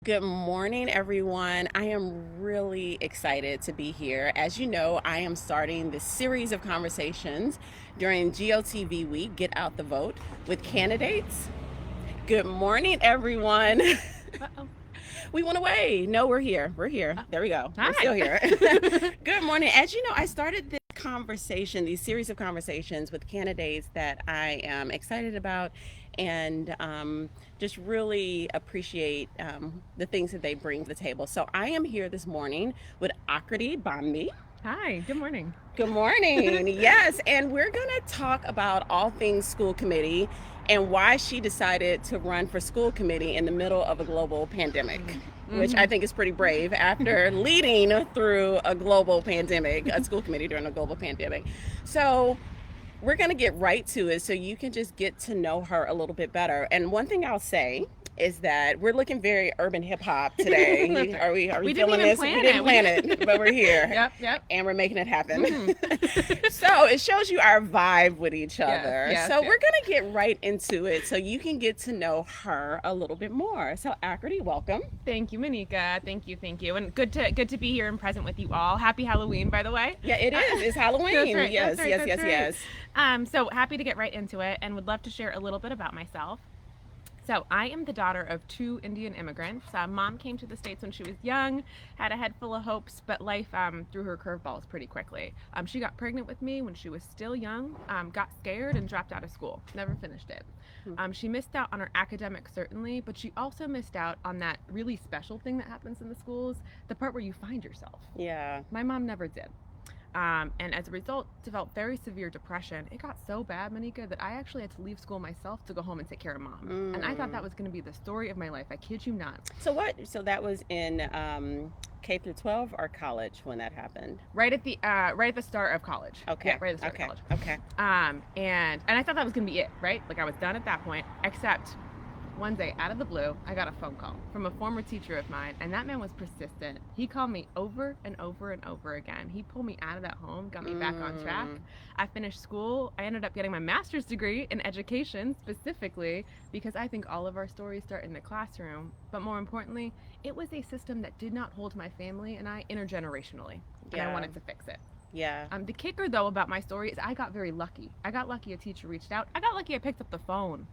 Good morning, everyone. I am really excited to be here. As you know, I am starting this series of conversations during GOTV week, Get Out the Vote, with candidates. Good morning, everyone. Uh-oh. We went away. No, we're here. We're here. There we go. We're still Hi. here. Good morning. As you know, I started this conversation, these series of conversations with candidates that I am excited about and just really appreciate the things that they bring to the table. So I am here this morning with Akriti Bhambi. Hi. Good morning. Good morning. Yes, and we're going to talk about all things school committee and why she decided to run for school committee in the middle of a global pandemic, which I think is pretty brave after leading through a global pandemic, a school committee during a global pandemic. So, we're going to get right to it so you can just get to know her a little bit better. And one thing I'll say is that we're looking very urban hip hop today. Are we feeling this? We didn't plan it, but we're here. Yep. And we're making it happen. So it shows you our vibe with each other. Yes. We're going to get right into it so you can get to know her a little bit more. So Akriti, welcome. Thank you, Manikka. Thank you. And good to be here and present with you all. Happy Halloween, by the way. Yeah, it is. It's Halloween. That's right. Yes. So happy to get right into it and would love to share a little bit about myself. So I am the daughter of two Indian immigrants. Mom came to the States when she was young, had a head full of hopes, but life threw her curveballs pretty quickly. She got pregnant with me when she was still young, got scared and dropped out of school. Never finished it. She missed out on her academics, certainly, but she also missed out on that really special thing that happens in the schools, the part where you find yourself. Yeah. My mom never did. And as a result, developed very severe depression. It got so bad, Manikka, that I actually had to leave school myself to go home and take care of mom. And I thought that was going to be the story of my life. I kid you not. So that was in K through 12 or college when that happened? Right at the start of college. Okay. Yeah, right at the start of college. Okay. And I thought that was going to be it, right? Like I was done at that point, except one day, out of the blue, I got a phone call from a former teacher of mine, and that man was persistent. He called me over and over and over again. He pulled me out of that home, got me back on track. I finished school. I ended up getting my master's degree in education, specifically because I think all of our stories start in the classroom. But more importantly, it was a system that did not hold my family and I intergenerationally, and I wanted to fix it. Yeah. The kicker, though, about my story is I got very lucky. I got lucky a teacher reached out. I got lucky I picked up the phone.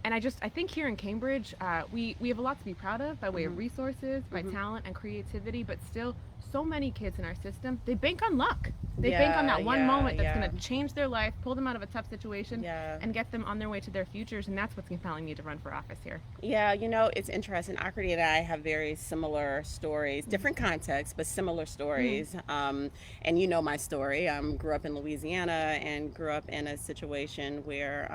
And I think here in Cambridge, we have a lot to be proud of by way of resources, by talent and creativity, but still so many kids in our system, they bank on luck. They bank on that one moment that's going to change their life, pull them out of a tough situation, and get them on their way to their futures. And that's what's compelling me to run for office here. Yeah, it's interesting. Akriti and I have very similar stories, different contexts, but similar stories. And you know my story. Grew up in Louisiana and grew up in a situation where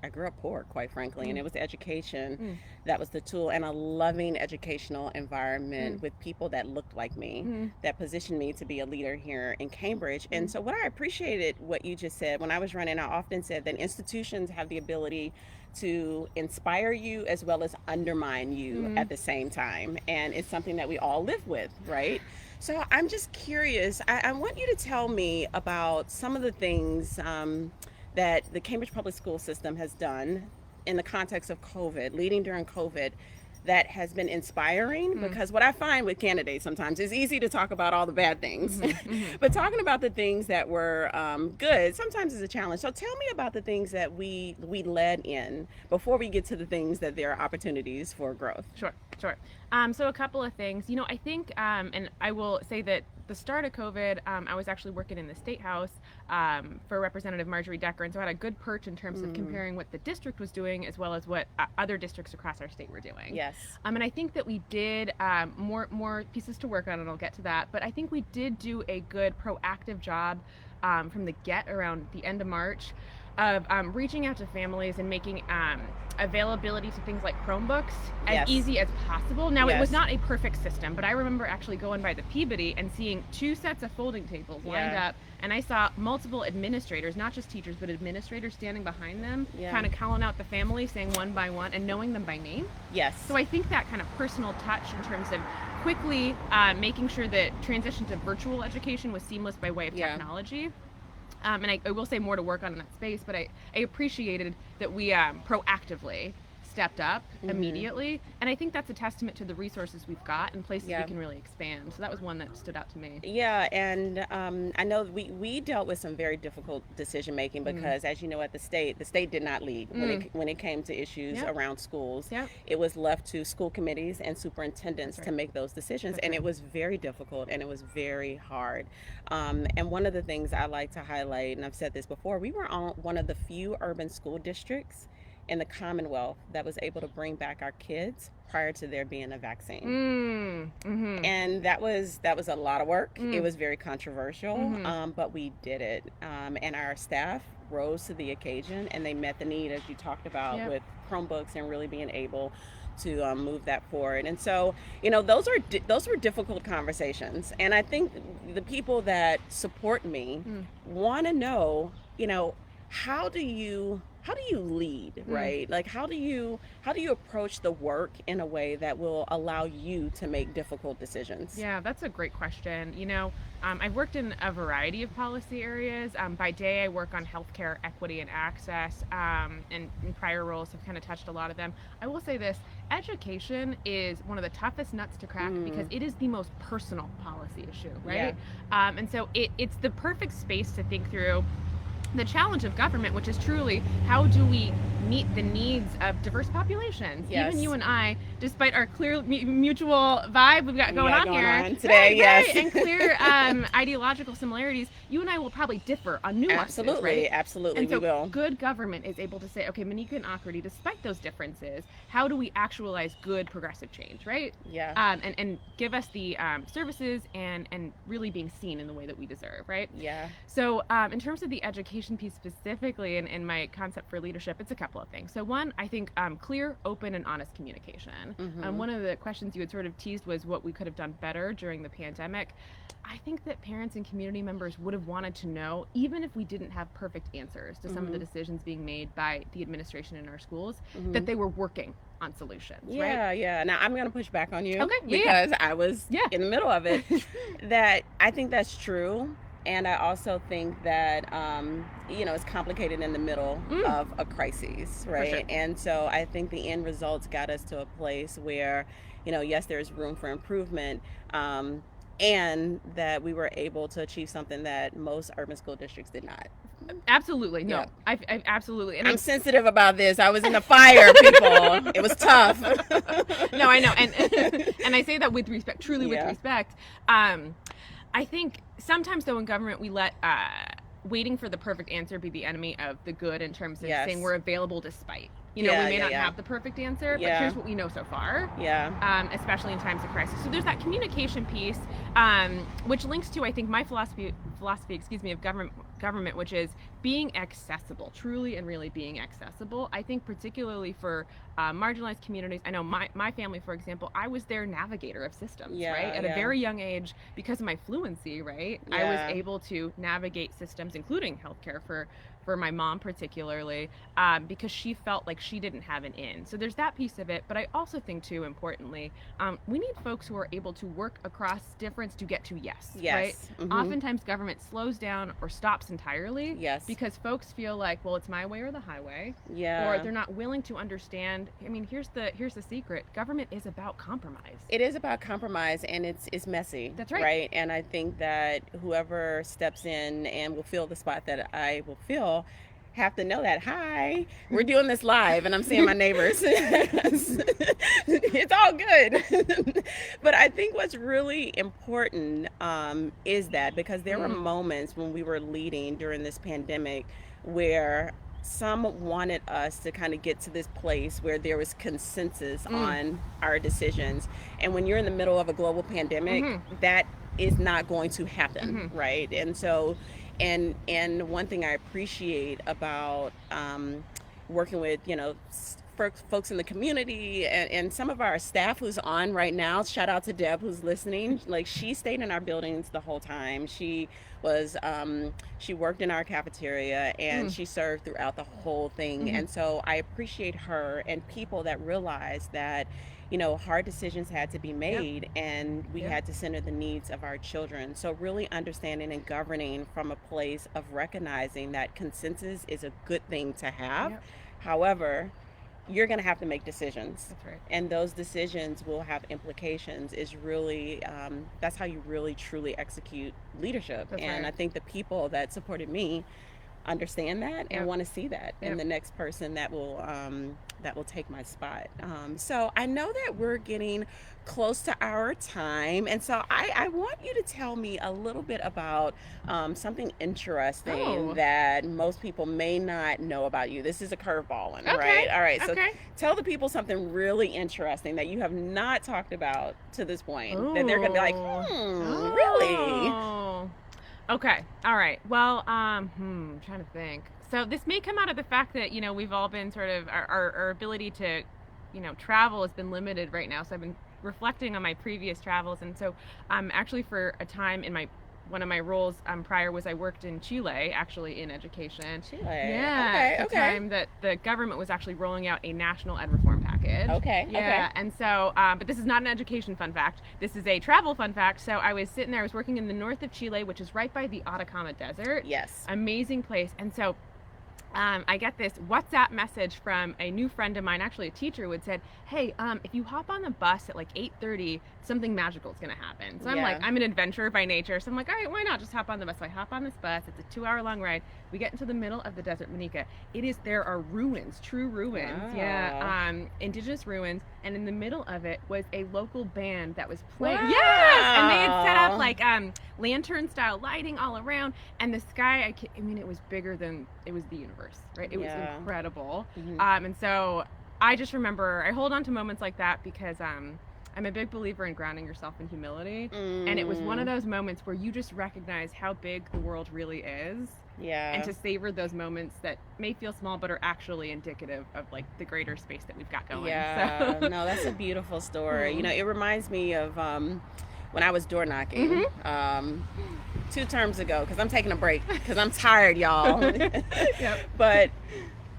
I grew up poor, quite frankly, and it was education that was the tool, and a loving educational environment with people that looked like me, that positioned me to be a leader here in Cambridge. And so what I appreciated what you just said, when I was running, I often said that institutions have the ability to inspire you as well as undermine you at the same time. And it's something that we all live with, right? So I'm just curious. I want you to tell me about some of the things that the Cambridge Public School System has done in the context of COVID, leading during COVID, that has been inspiring. Because what I find with candidates sometimes is easy to talk about all the bad things, but talking about the things that were good sometimes is a challenge. So tell me about the things that we led in before we get to the things that there are opportunities for growth. Sure. So a couple of things. I think, and I will say that the start of COVID, I was actually working in the State House for Representative Marjorie Decker, and so I had a good perch in terms of comparing what the district was doing as well as what other districts across our state were doing. Yes. And I think that we did more pieces to work on, and I'll get to that, but I think we did do a good proactive job from the around the end of March of reaching out to families and making availability to things like Chromebooks as easy as possible. Now, it was not a perfect system, but I remember actually going by the Peabody and seeing two sets of folding tables lined up, and I saw multiple administrators, not just teachers, but administrators standing behind them, kind of calling out the family, saying one by one, and knowing them by name. Yes. So I think that kind of personal touch in terms of quickly making sure that transition to virtual education was seamless by way of technology. And I will say more to work on in that space, but I appreciated that we proactively stepped up immediately, and I think that's a testament to the resources we've got and places we can really expand. So that was one that stood out to me. Yeah, and I know we dealt with some very difficult decision making because, as you know, at the state did not lead when it came to issues around schools. It was left to school committees and superintendents to make those decisions, and it was very difficult and it was very hard. And one of the things I like to highlight, and I've said this before, we were on one of the few urban school districts in the Commonwealth that was able to bring back our kids prior to there being a vaccine. And that was a lot of work. It was very controversial, but we did it. And our staff rose to the occasion, and they met the need, as you talked about, with Chromebooks and really being able to move that forward. And so, you know, those were difficult conversations. And I think the people that support me want to know, you know, how do you lead, right? Like, how do you approach the work in a way that will allow you to make difficult decisions? Yeah, that's a great question. You know, I've worked in a variety of policy areas. By day, I work on healthcare equity and access, and in prior roles have kind of touched a lot of them. I will say this: education is one of the toughest nuts to crack because it is the most personal policy issue, right? And so it's the perfect space to think through the challenge of government, which is truly how do we meet the needs of diverse populations. Even you and I, despite our clear mutual vibe we've got going on here today, and clear ideological similarities, you and I will probably differ on nuances. Absolutely, and so we will. Good government is able to say, okay, Manikka and Akriti, despite those differences, how do we actualize good progressive change, right? And give us the services and really being seen in the way that we deserve, right? So in terms of the education piece specifically, and my concept for leadership, it's a couple of things. So one, I think clear, open, and honest communication. One of the questions you had sort of teased was what we could have done better during the pandemic. I think that parents and community members would have wanted to know, even if we didn't have perfect answers to some of the decisions being made by the administration in our schools, that they were working on solutions. Right? Now I'm going to push back on you because I was in the middle of it. That I think that's true. And I also think that, you know, it's complicated in the middle of a crisis, right? And so I think the end results got us to a place where, you know, yes, there's room for improvement, and that we were able to achieve something that most urban school districts did not. Absolutely. No, I absolutely. And I'm sensitive about this. I was in the fire, people. It was tough. No, I know. And I say that with respect, truly with respect. I think sometimes, though, in government, we let waiting for the perfect answer be the enemy of the good in terms of saying we're available despite. You know, we may not have the perfect answer, but here's what we know so far. Especially in times of crisis. So there's that communication piece, which links to, I think, my philosophy, of government, which is being accessible, truly and really being accessible. I think particularly for marginalized communities. I know my family, for example, I was their navigator of systems, right? At a very young age, because of my fluency, right? I was able to navigate systems, including healthcare for my mom particularly, because she felt like she didn't have an in. So there's that piece of it. But I also think, too, importantly, we need folks who are able to work across difference to get to yes. Right? Oftentimes government slows down or stops entirely because folks feel like, well, it's my way or the highway. Or they're not willing to understand. I mean, here's the secret. Government is about compromise. It is about compromise, and it's messy. That's right. Right? And I think that whoever steps in and will fill the spot that I will fill have to know that, hi, we're doing this live and I'm seeing my neighbors. It's all good. But I think what's really important is that, because there were moments when we were leading during this pandemic where some wanted us to kind of get to this place where there was consensus on our decisions. And when you're in the middle of a global pandemic, that is not going to happen, right? And so And one thing I appreciate about working with, you know, folks in the community and some of our staff who's on right now, shout out to Deb who's listening, like she stayed in our buildings the whole time. She was, she worked in our cafeteria and she served throughout the whole thing. And so I appreciate her and people that realize that, you know, hard decisions had to be made and we had to center the needs of our children. So really understanding and governing from a place of recognizing that consensus is a good thing to have. However, you're going to have to make decisions. That's right. And those decisions will have implications. Is really that's how you really truly execute leadership. That's and right. I think the people that supported me understand that and Yep. want to see that in Yep. the next person that will take my spot. So I know that we're getting close to our time, and so I want you to tell me a little bit about something interesting Oh. that most people may not know about you. This is a curveball one, Okay. right? All right, so Okay. tell the people something really interesting that you have not talked about to this point, that they're gonna be like, really? Oh. Okay. All right. Well, trying to think. So this may come out of the fact that, we've all been sort of, our ability to, travel has been limited right now. So I've been reflecting on my previous travels. And so actually for a time in one of my roles prior was I worked in Chile, actually in education. Chile. Yeah. Okay. At the time that the government was actually rolling out a national ed reform package. Okay. Yeah. Okay. And so, but this is not an education fun fact. This is a travel fun fact. So I was sitting there, I was working in the north of Chile, which is right by the Atacama Desert. Yes. Amazing place. And so I get this WhatsApp message from a new friend of mine, actually a teacher, who had said, hey, if you hop on the bus at like 8:30, something magical is going to happen. So I'm Yeah. like, I'm an adventurer by nature. So I'm like, all right, why not just hop on the bus? So I hop on this bus. It's a 2-hour long ride. We get into the middle of the desert, Manikka. There are ruins, true ruins. Wow. Yeah. Indigenous ruins. And in the middle of it was a local band that was playing. Wow. Yes! And they had set up like lantern style lighting all around. And the sky, it was bigger than, it was the universe, right? It was Yeah. incredible. Mhm. And so I just remember, I hold on to moments like that because I'm a big believer in grounding yourself in humility. And it was one of those moments where you just recognize how big the world really is. Yeah. And to savor those moments that may feel small but are actually indicative of like the greater space that we've got going. Yeah. So. No, that's a beautiful story. It reminds me of when I was door knocking 2 terms ago, because I'm taking a break because I'm tired, y'all. Yep. But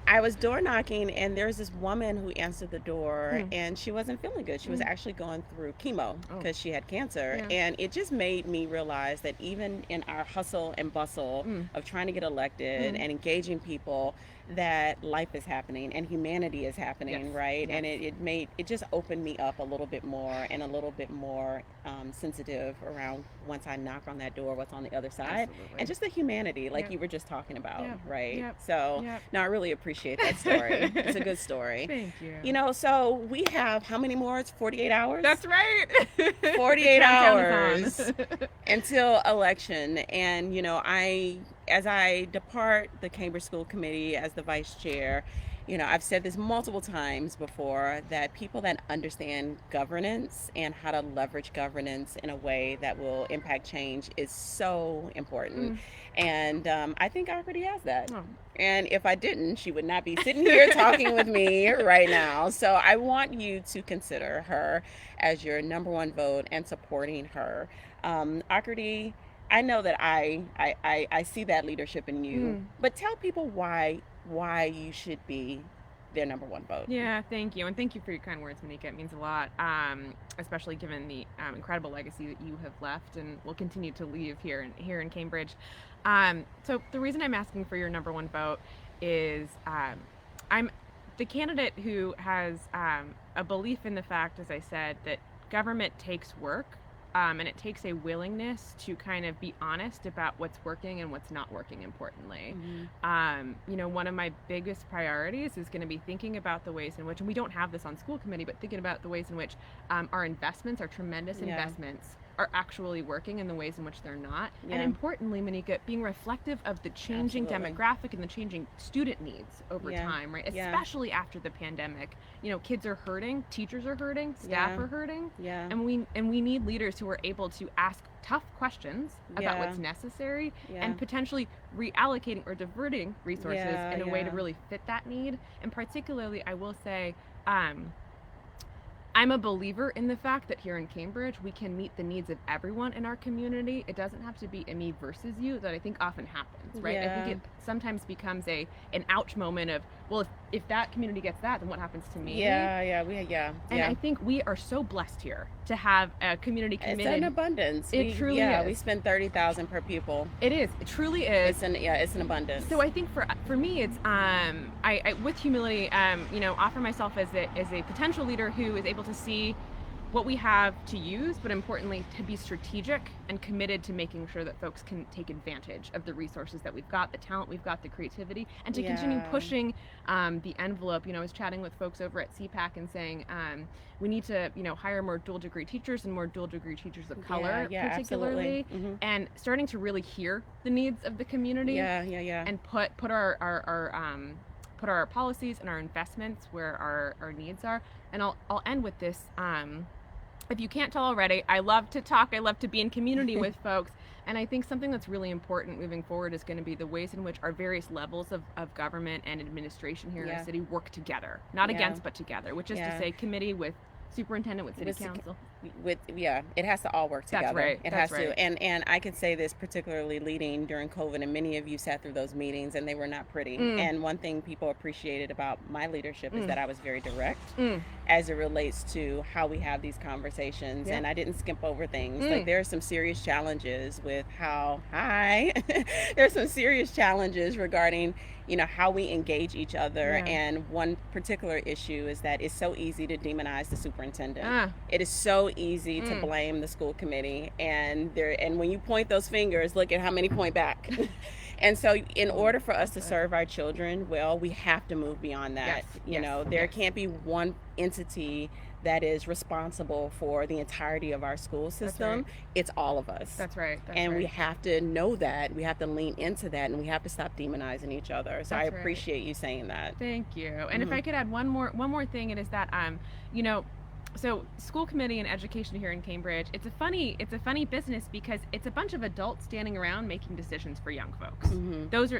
I was door knocking, and there's this woman who answered the door, and she wasn't feeling good. She was actually going through chemo because she had cancer. Yeah. And it just made me realize that even in our hustle and bustle of trying to get elected and engaging people, that life is happening and humanity is happening, Yes. right? Yes. And it just opened me up a little bit more and a little bit more sensitive around once I knock on that door, what's on the other side. Absolutely. And just the humanity, like Yep. you were just talking about, Yep. right? Yep. So, Yep. no, I really appreciate that story. It's a good story. Thank you. So we have how many more? It's 48 hours? That's right. 48 The countdown is hours on. until election. And, as I depart the Cambridge School Committee as the vice chair, I've said this multiple times before, that people that understand governance and how to leverage governance in a way that will impact change is so important. And I think Akriti has that. Oh. And if I didn't, she would not be sitting here talking with me right now. So I want you to consider her as your number 1 vote and supporting her. Akriti, I know that I see that leadership in you, but tell people why you should be their number 1 vote. Yeah, thank you. And thank you for your kind words, Manikka. It means a lot, especially given the incredible legacy that you have left and will continue to leave here in Cambridge. So the reason I'm asking for your number 1 vote is I'm the candidate who has a belief in the fact, as I said, that government takes work. And it takes a willingness to kind of be honest about what's working and what's not working, importantly. One of my biggest priorities is going to be thinking about the ways in which, and we don't have this on school committee, but thinking about the ways in which our investments, our tremendous investments, are actually working in the ways in which they're not. And importantly, Manikka, being reflective of the changing demographic and the changing student needs over time, right? Especially after the pandemic. Kids are hurting, teachers are hurting, staff are hurting. And we need leaders who are able to ask tough questions about what's necessary and potentially reallocating or diverting resources in a way to really fit that need. And particularly, I will say, I'm a believer in the fact that here in Cambridge, we can meet the needs of everyone in our community. It doesn't have to be a me versus you that I think often happens, right? I think it sometimes becomes an ouch moment of, well, if if that community gets that, then what happens to me? And I think we are so blessed here to have a community committed. It's an abundance. It truly is. We spend $30,000 per pupil. It is. It truly is. It's an abundance. So I think for me, it's I with humility, offer myself as a potential leader who is able to see what we have to use, but importantly, to be strategic and committed to making sure that folks can take advantage of the resources that we've got, the talent we've got, the creativity, and to continue pushing the envelope. I was chatting with folks over at CPAC and saying we need to, hire more dual degree teachers and more dual degree teachers of color, particularly, and starting to really hear the needs of the community. And put our policies and our investments where our needs are. And I'll end with this. If you can't tell already, I love to talk. I love to be in community with folks. And I think something that's really important moving forward is going to be the ways in which our various levels of government and administration here in our city work together. Not against, but together, which is to say committee with superintendent, with city council. It has to all work together. That's right. It has to. And I can say this particularly leading during COVID, and many of you sat through those meetings and they were not pretty. And one thing people appreciated about my leadership is that I was very direct as it relates to how we have these conversations, and I didn't skimp over things. Like, there are some serious challenges with there's some serious challenges regarding how we engage each other. And one particular issue is that it's so easy to demonize the superintendent. It is so easy to blame the school committee, and when you point those fingers, look at how many point back. And so in order for us to serve our children well, we have to move beyond that. There can't be one entity that is responsible for the entirety of our school system. It's all of us. That's right. We have to know that. We have to lean into that, and we have to stop demonizing each other. So I appreciate you saying that. Thank you. And if I could add one more thing, it is that so school committee and education here in Cambridge, it's a funny business because it's a bunch of adults standing around making decisions for young folks.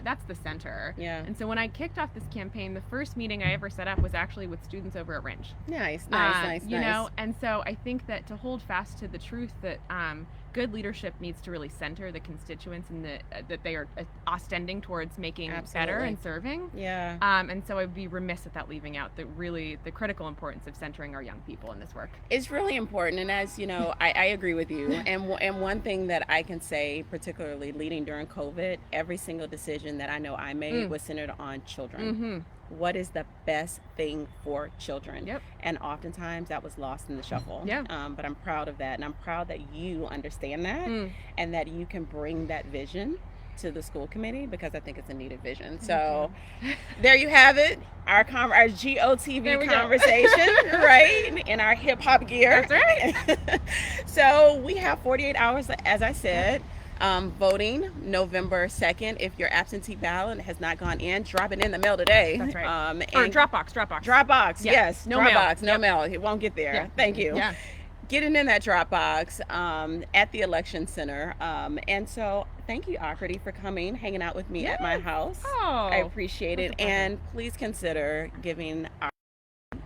That's the center. And so when I kicked off this campaign, the first meeting I ever set up was actually with students over at Ringe. Nice. And so I think that to hold fast to the truth that good leadership needs to really center the constituents and that they are ostending towards making better and serving. And so I'd be remiss at that leaving out the critical importance of centering our young people in this work. It's really important, and as you know, I agree with you. And one thing that I can say, particularly leading during COVID, every single decision that I know I made was centered on children. What is the best thing for children? And oftentimes that was lost in the shuffle. But I'm proud of that, and I'm proud that you understand that and that you can bring that vision to the school committee, because I think it's a needed vision. So there you have it, our GOTV conversation, right, in our hip hop gear. That's right. So we have 48 hours, as I said. Voting November 2nd. If your absentee ballot has not gone in, drop it in the mail today. That's right. Or Dropbox. Dropbox, yes. No Dropbox, mail. no mail. It won't get there. Thank you. Get it in that Dropbox at the election center. And so thank you, Akriti, for coming, hanging out with me at my house. I appreciate it. And please consider giving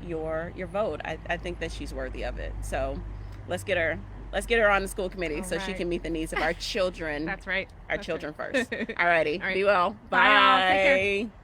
your vote. I think that she's worthy of it. So let's get her on the school committee so she can meet the needs of our children. That's right. Our children first. All righty. Be well. Bye. Take care.